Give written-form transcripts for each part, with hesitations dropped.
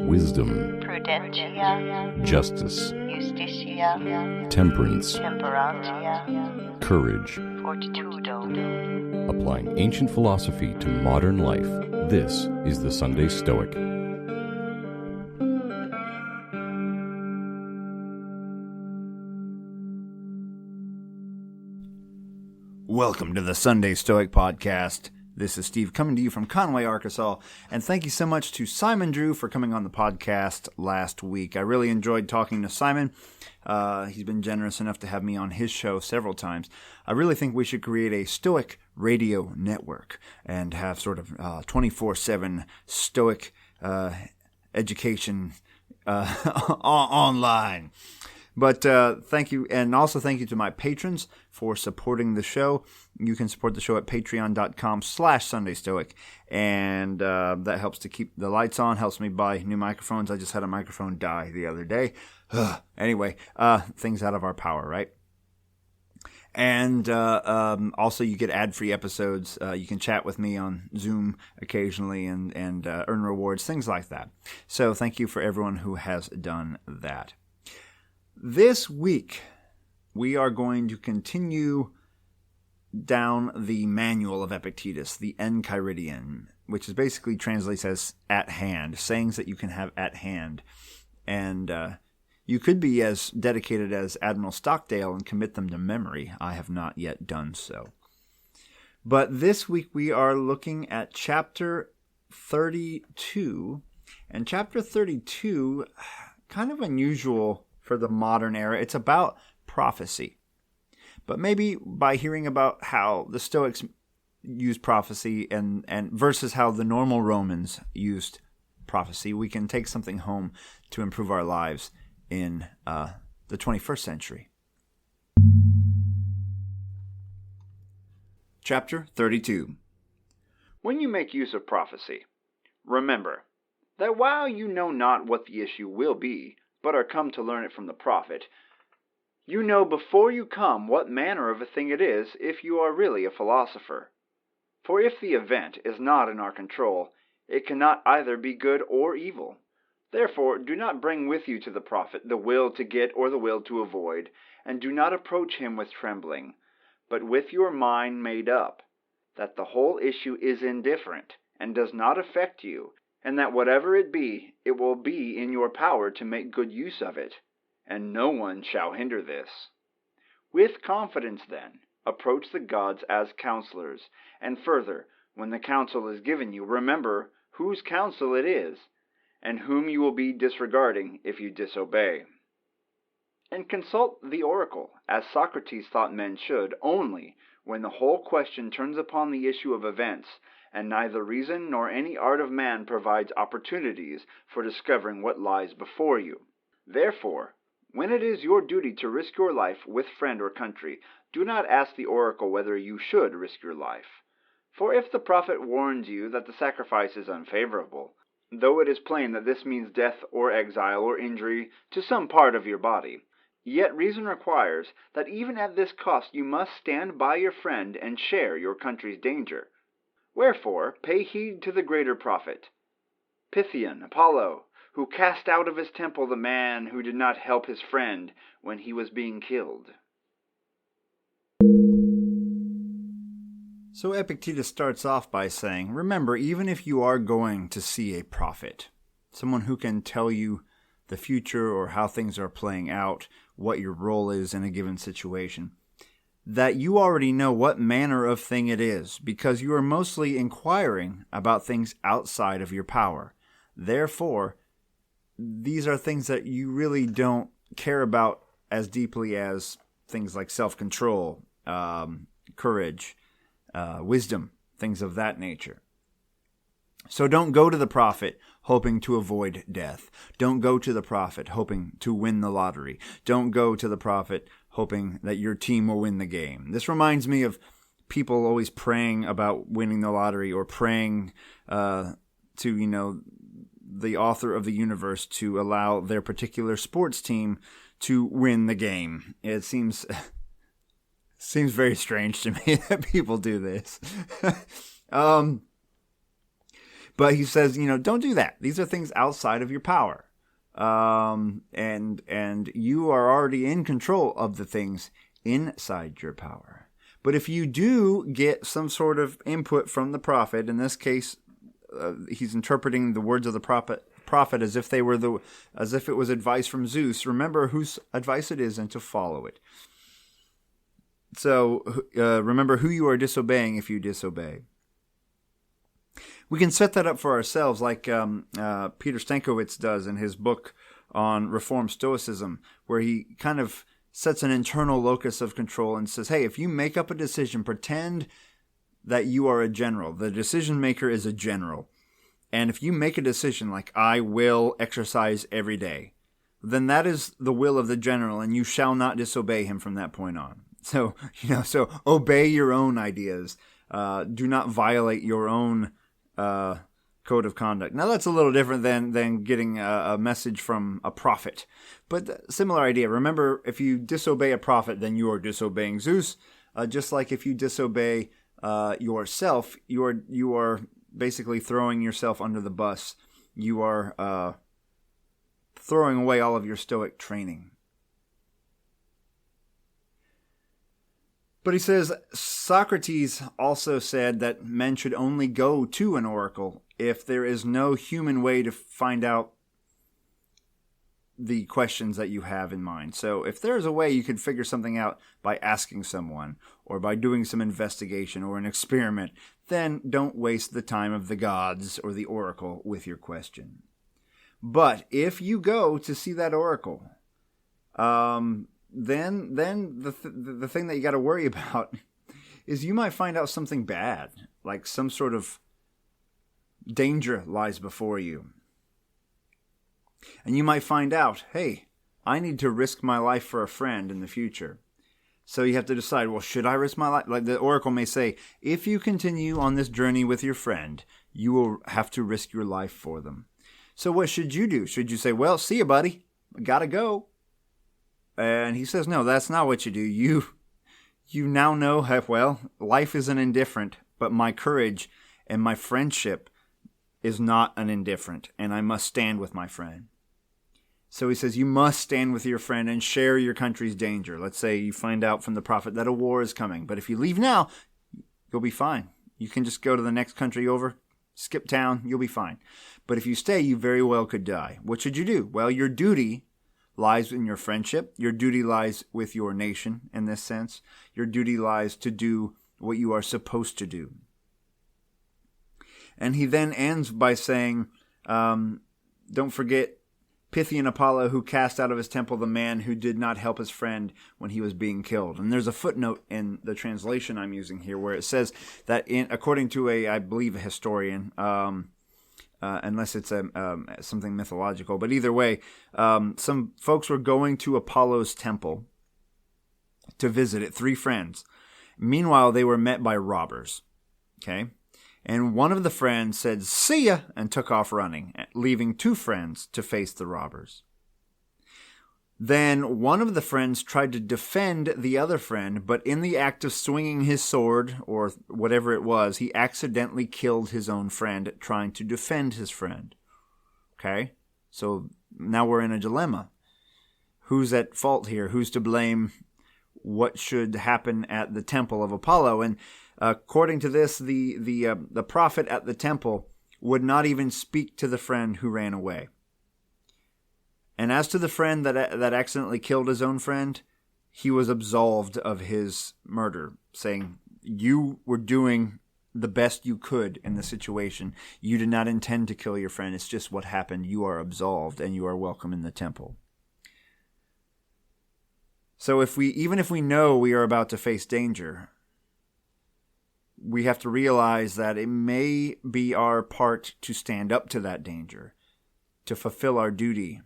wisdom, prudentia, justice, justitia, temperance, temperantia, courage. fortitudo. Applying ancient philosophy to modern life, this is the Sunday Stoic. Welcome to the Sunday Stoic Podcast. This is Steve coming to you from Conway, Arkansas, and thank you so much to Simon Drew for coming on the podcast last week. I really enjoyed talking to Simon. He's been generous enough to have me on his show several times. I really think we should create a Stoic radio network and have sort of 24/7 Stoic education online. But thank you, and also thank you to my patrons for supporting the show. You can support the show at patreon.com/SundayStoic, and that helps to keep the lights on, helps me buy new microphones. I just had a microphone die the other day. Anyway, things out of our power, right? And also you get ad-free episodes. You can chat with me on Zoom occasionally and earn rewards, things like that. So thank you for everyone who has done that. This week, we are going to continue down the manual of Epictetus, the Enchiridion, which is basically translates as at hand, sayings that you can have at hand. And you could be as dedicated as Admiral Stockdale and commit them to memory. I have not yet done so. But this week, we are looking at chapter 32. And chapter 32, kind of unusual for the modern era. It's about prophecy. But maybe by hearing about how the Stoics used prophecy and versus how the normal Romans used prophecy, we can take something home to improve our lives in the 21st century. Chapter 32. When you make use of prophecy, remember that while you know not what the issue will be, but are come to learn it from the prophet, you know before you come what manner of a thing it is, if you are really a philosopher. For if the event is not in our control, it cannot either be good or evil. Therefore do not bring with you to the prophet the will to get or the will to avoid, and do not approach him with trembling, but with your mind made up, that the whole issue is indifferent, and does not affect you, and that whatever it be, it will be in your power to make good use of it, and no one shall hinder this. With confidence, then, approach the gods as counselors, and further, when the counsel is given you, remember whose counsel it is, and whom you will be disregarding if you disobey. And consult the oracle, as Socrates thought men should, only when the whole question turns upon the issue of events, and neither reason nor any art of man provides opportunities for discovering what lies before you. Therefore, when it is your duty to risk your life with friend or country, do not ask the oracle whether you should risk your life. For if the prophet warns you that the sacrifice is unfavorable, though it is plain that this means death or exile or injury to some part of your body, yet reason requires that even at this cost you must stand by your friend and share your country's danger. Wherefore, pay heed to the greater prophet, Pythian Apollo, who cast out of his temple the man who did not help his friend when he was being killed. So Epictetus starts off by saying, remember, even if you are going to see a prophet, someone who can tell you the future or how things are playing out, what your role is in a given situation, that you already know what manner of thing it is, because you are mostly inquiring about things outside of your power. Therefore, these are things that you really don't care about as deeply as things like self-control, courage, wisdom, things of that nature. So don't go to the prophet hoping to avoid death. Don't go to the prophet hoping to win the lottery. Don't go to the prophet hoping that your team will win the game. This reminds me of people always praying about winning the lottery or praying to, the author of the universe to allow their particular sports team to win the game. It seems very strange to me that people do this. But he says, don't do that. These are things outside of your power. And you are already in control of the things inside your power. But if you do get some sort of input from the prophet, in this case, he's interpreting the words of the prophet as if it was advice from Zeus. Remember whose advice it is and to follow it. So remember who you are disobeying if you disobey. We can set that up for ourselves like Peter Stankiewicz does in his book on Reformed Stoicism, where he kind of sets an internal locus of control and says, hey, if you make up a decision, pretend that you are a general. The decision maker is a general. And if you make a decision like, I will exercise every day, then that is the will of the general, and you shall not disobey him from that point on. So, so obey your own ideas. Do not violate your own code of conduct. Now, that's a little different than getting a message from a prophet. But similar idea. Remember, if you disobey a prophet, then you are disobeying Zeus. Just like if you disobey yourself, you are basically throwing yourself under the bus. You are throwing away all of your Stoic training. But he says, Socrates also said that men should only go to an oracle if there is no human way to find out the questions that you have in mind. So if there's a way you could figure something out by asking someone or by doing some investigation or an experiment, then don't waste the time of the gods or the oracle with your question. But if you go to see that oracle, then the thing that you got to worry about is you might find out something bad, like some sort of danger lies before you. And you might find out, hey, I need to risk my life for a friend in the future. So you have to decide, well, should I risk my life? Like the oracle may say, if you continue on this journey with your friend, you will have to risk your life for them. So what should you do? Should you say, well, see you, buddy. Gotta go. And he says, no, that's not what you do. You now know, well, life isn't indifferent, but my courage and my friendship is not an indifferent, and I must stand with my friend. So he says, you must stand with your friend and share your country's danger. Let's say you find out from the prophet that a war is coming, but if you leave now, you'll be fine. You can just go to the next country over, skip town, you'll be fine. But if you stay, you very well could die. What should you do? Well, your duty lies in your friendship. Your duty lies with your nation in this sense. Your duty lies to do what you are supposed to do. And he then ends by saying, don't forget Pythian Apollo, who cast out of his temple the man who did not help his friend when he was being killed. And there's a footnote in the translation I'm using here where it says that according to I believe a historian, unless it's something mythological, but either way, some folks were going to Apollo's temple to visit it, 3 friends. Meanwhile, they were met by robbers. Okay? And one of the friends said, see ya, and took off running, leaving 2 friends to face the robbers. Then one of the friends tried to defend the other friend, but in the act of swinging his sword, or whatever it was, he accidentally killed his own friend trying to defend his friend. Okay? So now we're in a dilemma. Who's at fault here? Who's to blame? What should happen at the temple of Apollo? And according to this, the prophet at the temple would not even speak to the friend who ran away. And as to the friend that accidentally killed his own friend, he was absolved of his murder, saying, you were doing the best you could in the situation. You did not intend to kill your friend. It's just what happened. You are absolved and you are welcome in the temple. So even if we know we are about to face danger, we have to realize that it may be our part to stand up to that danger, to fulfill our duty,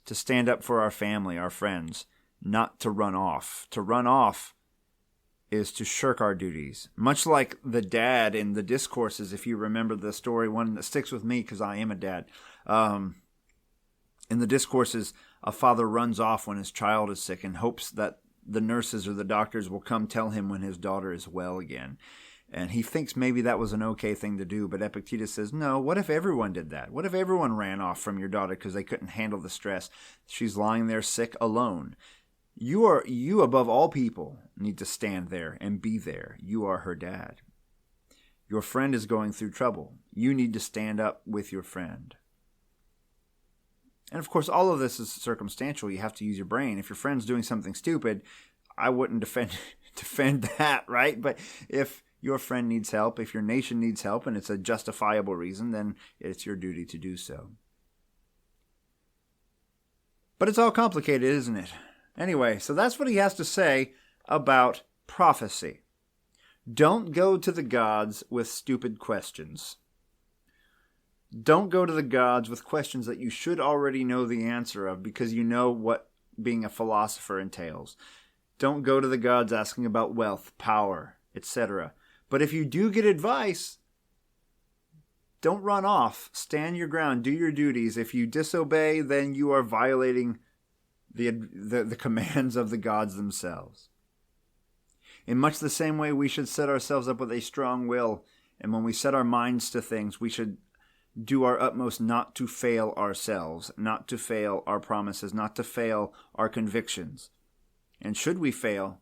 to stand up for our family, our friends, not to run off. To run off is to shirk our duties. Much like the dad in the discourses, if you remember the story, one that sticks with me because I am a dad. In the discourses, a father runs off when his child is sick and hopes that the nurses or the doctors will come tell him when his daughter is well again. And he thinks maybe that was an okay thing to do, but Epictetus says, no, what if everyone did that? What if everyone ran off from your daughter because they couldn't handle the stress? She's lying there sick alone. You above all people need to stand there and be there. You are her dad. Your friend is going through trouble. You need to stand up with your friend. And of course, all of this is circumstantial. You have to use your brain. If your friend's doing something stupid, I wouldn't defend that, right? But if your friend needs help, if your nation needs help, and it's a justifiable reason, then it's your duty to do so. But it's all complicated, isn't it? Anyway, so that's what he has to say about prophecy. Don't go to the gods with stupid questions. Don't go to the gods with questions that you should already know the answer of because you know what being a philosopher entails. Don't go to the gods asking about wealth, power, etc. But if you do get advice, don't run off. Stand your ground. Do your duties. If you disobey, then you are violating the commands of the gods themselves. In much the same way, we should set ourselves up with a strong will, and when we set our minds to things, we should do our utmost not to fail ourselves, not to fail our promises, not to fail our convictions. And should we fail,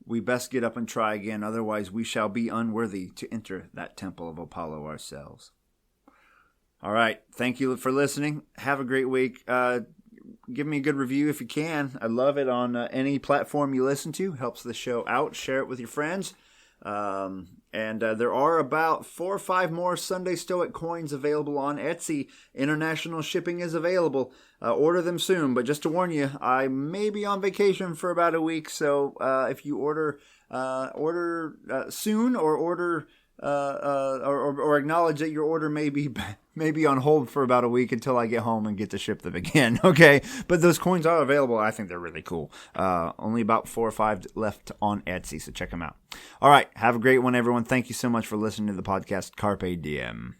we best get up and try again, otherwise we shall be unworthy to enter that temple of Apollo ourselves. All right, thank you for listening. Have a great week. Give me a good review if you can. I love it on any platform you listen to. Helps the show out. Share it with your friends. And there are about 4 or 5 more Sunday Stoic coins available on Etsy. International shipping is available. Order them soon. But just to warn you, I may be on vacation for about a week. So if you order soon or order or acknowledge that your order may be on hold for about a week until I get home and get to ship them again. Okay, but those coins are available. I think they're really cool. Only about 4 or 5 left on Etsy, so check them out. All right, have a great one, everyone. Thank you so much for listening to the podcast. Carpe Diem.